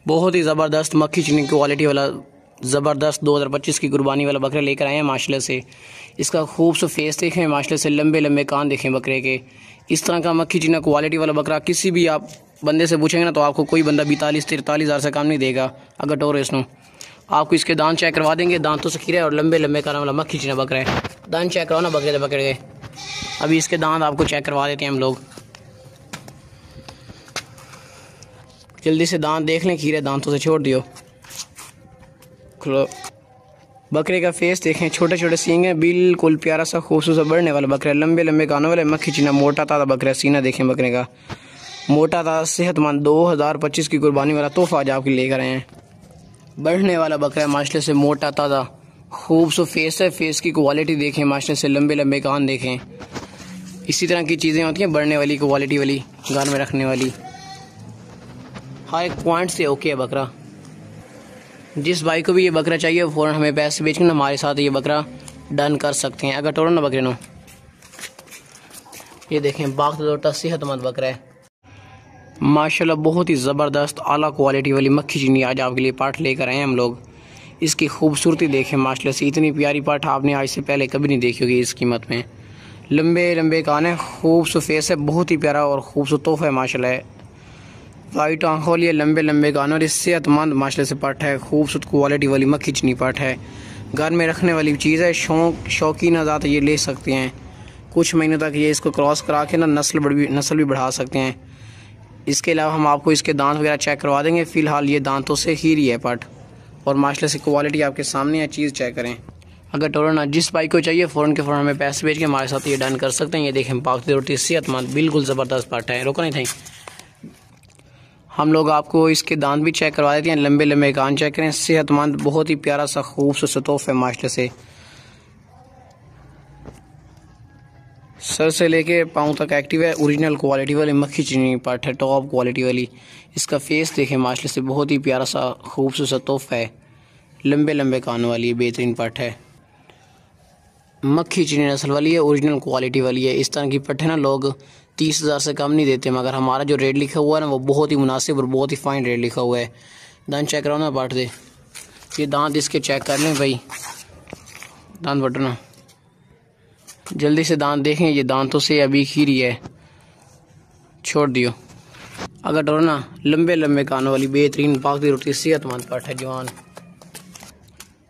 बहुत ही ज़बरदस्त मक्खी चीनी क्वालिटी वाला ज़बरदस्त 2025 की कुर्बानी वाला बकरा लेकर आए हैं माशाल्लाह से। इसका खूबसूरत फेस देखें, माशाल्लाह से लंबे लंबे कान देखें बकरे के। इस तरह का मक्खी चीना क्वालिटी वाला बकरा किसी भी आप बंदे से पूछेंगे ना तो आपको कोई बंदा 42-43 हज़ार से कम नहीं देगा। अगर टोर इसनो आपको इसके दांत चेक करवा देंगे, दांतों से खीरे और लंबे लंबे कान वाला मक्खी चीना बकरा है। दांत चेक कराओ ना बकरे से पकड़ के। अभी इसके दांत आपको चेक करवा देते हैं हम लोग। जल्दी से दांत देख लें, खीरे दांतों से छोड़ दियो। बकरे का फेस देखें, छोटे छोटे सींग हैं, बिल्कुल प्यारा सा खूबसूरत बढ़ने वाला बकरा है। लंबे लंबे कानों वाले मक्खी चीना, मोटा ताज़ा बकरा है। सीना देखें बकरे का, मोटा ताज़ा सेहतमंद 2025 की कुर्बानी वाला तोहफा आज आपके लेकर आए हैं। बढ़ने वाला बकरा है माशाल्लाह से, मोटा ताज़ा खूबसूरत फेस है। फेस की क्वालिटी देखें माशाल्लाह से, लंबे लंबे कान देखें। इसी तरह की चीज़ें होती हैं बढ़ने वाली, क्वालिटी वाली, घर में रखने वाली। हाँ, एक पॉइंट से ओके है बकरा। जिस भाई को भी ये बकरा चाहिए वो फ़ौरन हमें पैसे बेच कर हमारे साथ ये बकरा डन कर सकते हैं। अगर टोरो ना बकरे नो, ये देखें बाग तोटा सेहतमंद बकरा है माशाल्लाह। बहुत ही ज़बरदस्त आला क्वालिटी वाली मक्खी चीनी आज आपके लिए पाठ लेकर आए हैं हम लोग। इसकी खूबसूरती देखें माशाल्लाह से, इतनी प्यारी पाठ आपने आज से पहले कभी नहीं देखी होगी इस कीमत में। लंबे लंबे कान है, खूबसूरत फेस है, बहुत ही प्यारा और खूबसूरत तोहफा है माशाल्लाह। वाइट आँखों लिए लंबे लंबे कान और सेहतमंद माशाल्लाह से पाठ है। खूबसूरत क्वालिटी वाली मक्खी चीनी पाठ है, घर में रखने वाली चीज़ है। शौकीन आज़ाद ये ले सकते हैं। कुछ महीनों तक ये इसको क्रॉस करा के ना नस्ल भी बढ़ा सकते हैं। इसके अलावा हम आपको इसके दांत वगैरह चेक करवा देंगे। फ़िलहाल ये दांतों से हीरी है पाठ, और माशाल्लाह से क्वालिटी आपके सामने है। चीज़ चेक करें। अगर टोरना जिस बाइक को चाहिए फ़ौरन के फ़ौरन हमें पैसे भेज के हमारे साथ ये डन कर सकते हैं। ये देखें पाकती रोटी सेहतमंद बिल्कुल ज़बरदस्त पाठ है। रोको नहीं थे, हम लोग आपको इसके दांत भी चेक करवा देते हैं। लंबे लंबे कान चेक करें, सेहतमंद बहुत ही प्यारा सा खूबसूरत तोहफा है माशाल्लाह से। सर से लेके पाँव तक एक्टिव है। ओरिजिनल क्वालिटी वाली मक्खी चीनी पाठ है, टॉप क्वालिटी वाली। इसका फेस देखें माशाल्लाह से, बहुत ही प्यारा सा खूबसूरत तोहफा है। लंबे लंबे कान वाली बेहतरीन पाठ है, मक्खी चीनी नस्ल वाली है, ओरिजिनल क्वालिटी वाली है। इस तरह की पट्टे ना लोग 30 हज़ार से कम नहीं देते, मगर हमारा जो रेट लिखा हुआ है ना वो बहुत ही मुनासिब और बहुत ही फ़ाइन रेट लिखा हुआ है। दांत चेक कराओ ना पाठ दे, ये दांत इसके चेक कर लें भाई। दांत बटना जल्दी से दांत देखें, ये दांतों से अभी खीरी है, छोड़ दियो। अगर डरो ना, लंबे लंबे कानों वाली बेहतरीन पाकती रोटी सेहतमंद पाठ है जवान।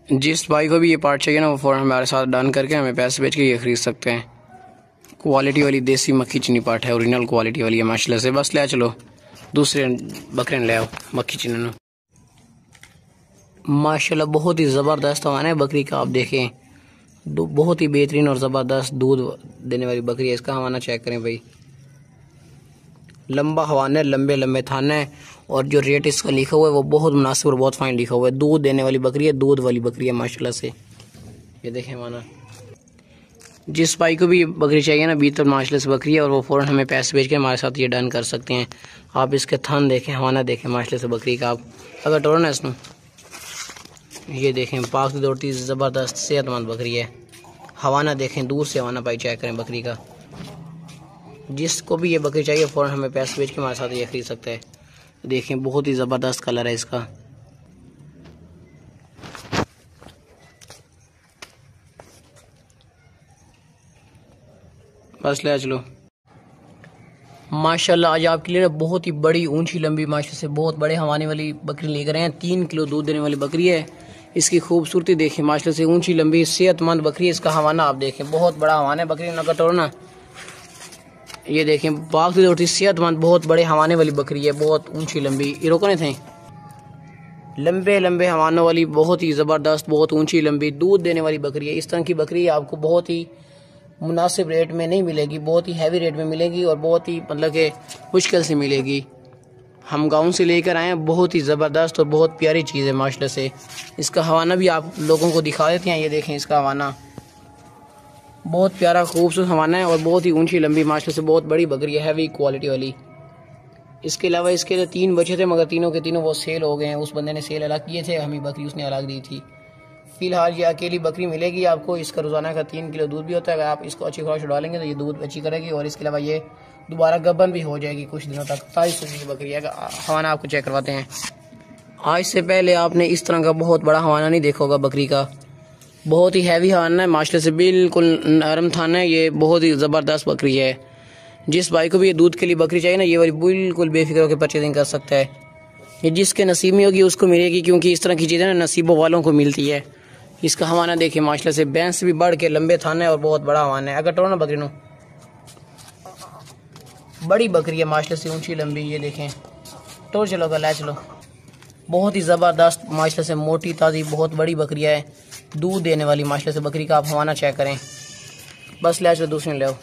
जिस भाई को भी ये पार्ट चाहिए ना वो फ़ौरन हमारे साथ डन करके हमें पैसे बेच के ये ख़रीद सकते हैं। क्वालिटी वाली देसी मक्खी चीनी पाठ है, ओरिजिनल क्वालिटी वाली है माशाल्लाह से। बस ले चलो दूसरे बकरे ले आओ मक्खी चीनी माशाल्लाह। बहुत ही ज़बरदस्त हवाना है बकरी का, आप देखें बहुत ही बेहतरीन और ज़बरदस्त दूध देने वाली बकरी है। इसका हवाना चेक करें भाई, लंबा हवाना है, लंबे लंबे थाना है, और जो रेट इसका लिखा हुआ है वो बहुत मुनासिब और बहुत फाइन लिखा हुआ है। दूध देने वाली बकरी है, दूध वाली बकरी है माशाल्लाह से। ये देखें हवाना, जिस भाई को भी बकरी चाहिए ना बीतल माशाल्लाह से बकरी है, और वो फ़ौरन हमें पैसे भेज के हमारे साथ ये डन कर सकते हैं। आप इसके थन देखें, हवाना देखें माशाल्लाह से बकरी का। आप अगर टोरो ना इसमें, ये देखें पाक दौड़ती ज़बरदस्त सेहतमंद बकरी है। हवाना देखें, दूर से हवाना भाई चेक करें बकरी का। जिसको भी ये बकरी चाहिए फ़ौरन हमें पैसे भेज के हमारे साथ ये खरीद सकता है। देखें बहुत ही ज़बरदस्त कलर है इसका। बस ले चलो माशाल्लाह। आज आपके लिए ना बहुत ही बड़ी ऊंची लंबी माशाल्लाह से बहुत बड़े हवाने वाली बकरी लेकर आए हैं। 3 किलो दूध देने वाली बकरी है। इसकी खूबसूरती देखें माशाल्लाह से, ऊंची लंबी सेहतमंद बकरी है। इसका हवाना आप देखें, बहुत बड़ा हवाना है बकरी नका तोड़ो ना। ये देखें बाग से दौड़ती सेहतमंद बहुत बड़े हवाने वाली बकरी है, बहुत ऊंची लंबी। ये रोकने थे, लंबे लंबे हवानों वाली बहुत ही ज़बरदस्त बहुत ऊंची लंबी दूध देने वाली बकरी है। इस तरह की बकरी आपको बहुत ही मुनासिब रेट में नहीं मिलेगी, बहुत ही हैवी रेट में मिलेगी, और बहुत ही मतलब कि मुश्किल से मिलेगी। हम गाँव से लेकर आए हैं, बहुत ही ज़बरदस्त और बहुत प्यारी चीज़ है माशाल्लाह से। इसका हवाना भी आप लोगों को दिखा देते हैं। ये देखें इसका हवाना, बहुत प्यारा खूबसूरत हवाना है, और बहुत ही ऊंची लंबी माशाल्लाह से बहुत बड़ी बकरी है, हैवी क्वालिटी वाली। इसके अलावा इसके 3 बच्चे थे, मगर तीनों के तीनों वो सेल हो गए हैं। उस बंदे ने सेल अलग किए थे, हमें बकरी उसने अलग दी थी। फ़िलहाल ये अकेली बकरी मिलेगी आपको। इसका रोज़ाना का 3 किलो दूध भी होता है। अगर आप इसको अच्छी खुराक डालेंगे तो ये दूध अच्छी करेगी, और इसके अलावा ये दोबारा गबन भी हो जाएगी कुछ दिनों तक। 2700 की बकरी है। हवाना आपको चेक करवाते हैं। आज से पहले आपने इस तरह का बहुत बड़ा हवाना नहीं देखा होगा बकरी का। बहुत ही हैवी हवाना है, माशाल्लाह से बिल्कुल नरम थाना है। ये बहुत ही ज़बरदस्त बकरी है। जिस भाई को भी ये दूध के लिए बकरी चाहिए ना, ये वाली बिल्कुल बेफिक्र होकर परचेजिंग कर सकता है। ये जिसके नसीब में होगी उसको मिलेगी, क्योंकि इस तरह की चीज़ें ना नसीबों वालों को मिलती है। इसका हवाना देखिए माशाल्लाह से भैंस भी बढ़ के लंबे थाने और बहुत बड़ा हवाना है। अगर टोरो ना बकरी नो बड़ी बकरी है माशाल्लाह से, ऊंची लंबी। ये देखें, टोर चलो गला चलो। बहुत ही ज़बरदस्त माशाल्लाह से मोटी ताज़ी बहुत बड़ी बकरियाँ है, दूध देने वाली माशाल्लाह से बकरी का। आप हवाना चेक करें, बस ले चलो दूसरी ले आओ।